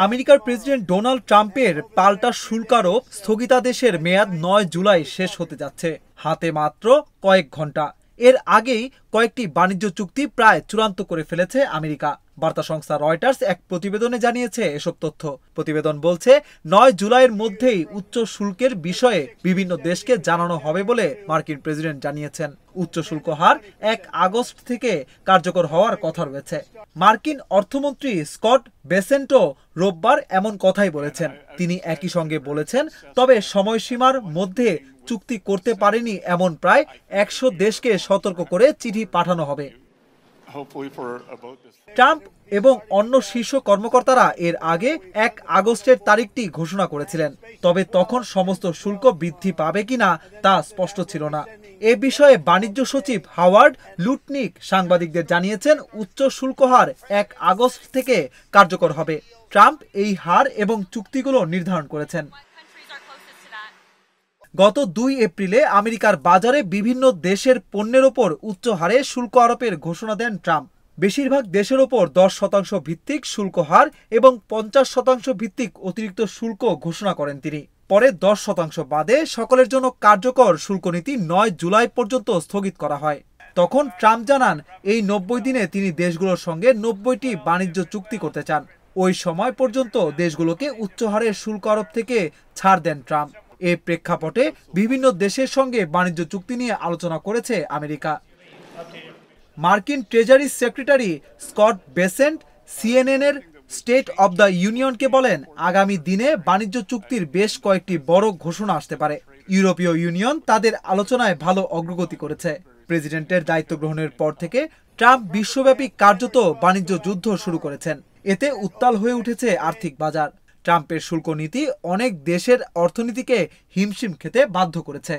আমেরিকার president Donald ট্রাম্পের পাল্টা শুল্ক আরোপ স্থগিতাদেশের মেয়াদ ৯ জুলাই শেষ হতে যাচ্ছে। হাতে মাত্র কয়েক ঘন্টা। এর আগেই কয়েকটি বাণিজ্য চুক্তি প্রায় চূড়ান্ত করে ফেলেছে আমেরিকা। বার্তা সংস্থা রয়টার্স এক প্রতিবেদনে জানিয়েছে এসব তথ্য। প্রতিবেদন বলছে ৯ জুলাইয়ের মধ্যেই উচ্চ শুল্কের বিষয়ে বিভিন্ন দেশকে জানানো হবে বলে মার্কিন প্রেসিডেন্ট জানিয়েছেন। উচ্চ শুল্ক হার ১ আগস্ট থেকে কার্যকর হওয়ার কথা রয়েছে। মার্কিন অর্থমন্ত্রী স্কট বেসেন্টও রোববার এমন কথাই বলেছেন। তিনি একই সঙ্গে বলেছেন, তবে সময়সীমার মধ্যে চুক্তি করতে পারেনি এমন প্রায় ১০০ দেশকে সতর্ক করে চিঠি পাঠানো হবে। ট্রাম্প এবং অন্য শীর্ষ কর্মকর্তারা এর আগে ১ আগস্টের তারিখটি ঘোষণা করেছিলেন, তবে তখন সমস্ত শুল্ক বৃদ্ধি পাবে কিনা তা স্পষ্ট ছিল না। এ বিষয়ে বাণিজ্য সচিব হাওয়ার্ড লুটনিক সাংবাদিকদের জানিয়েছেন, উচ্চ শুল্ক হার ১ আগস্ট থেকে কার্যকর হবে। ট্রাম্প এই হার এবং চুক্তিগুলো নির্ধারণ করেছেন। গত ২ এপ্রিলে আমেরিকার বাজারে বিভিন্ন দেশের পণ্যের ওপর উচ্চ হারে শুল্ক আরোপের ঘোষণা দেন ট্রাম্প। বেশিরভাগ দেশের ওপর ১০% ভিত্তিক শুল্ক হার এবং ৫০% ভিত্তিক অতিরিক্ত শুল্ক ঘোষণা করেন তিনি। পরে ১০% বাদে সকলের জন্য কার্যকর শুল্ক নীতি ৯ জুলাই পর্যন্ত স্থগিত করা হয়। তখন ট্রাম্প জানান, এই ৯০ দিনে তিনি দেশগুলোর সঙ্গে ৯০টি বাণিজ্য চুক্তি করতে চান। ওই সময় পর্যন্ত দেশগুলোকে উচ্চ হারের শুল্ক আরোপ থেকে ছাড় দেন ট্রাম্প। এ প্রেক্ষাপটে বিভিন্ন দেশের সঙ্গে বাণিজ্য চুক্তি নিয়ে আলোচনা করেছে আমেরিকা। মার্কিন ট্রেজারি সেক্রেটারি স্কট বেসেন্ট সিএনএন-এর স্টেট অব দ্য ইউনিয়নকে বলেন, আগামী দিনে বাণিজ্য চুক্তির বেশ কয়েকটি বড় ঘোষণা আসতে পারে। ইউরোপীয় ইউনিয়ন তাদের আলোচনায় ভালো অগ্রগতি করেছে। প্রেসিডেন্টের দায়িত্ব গ্রহণের পর থেকে ট্রাম্প বিশ্বব্যাপী কার্যত বাণিজ্য যুদ্ধ শুরু করেছেন। এতে উত্তাল হয়ে উঠেছে আর্থিক বাজার। ট্রাম্পের শুল্ক নীতি অনেক দেশের অর্থনীতিকে হিমশিম খেতে বাধ্য করেছে।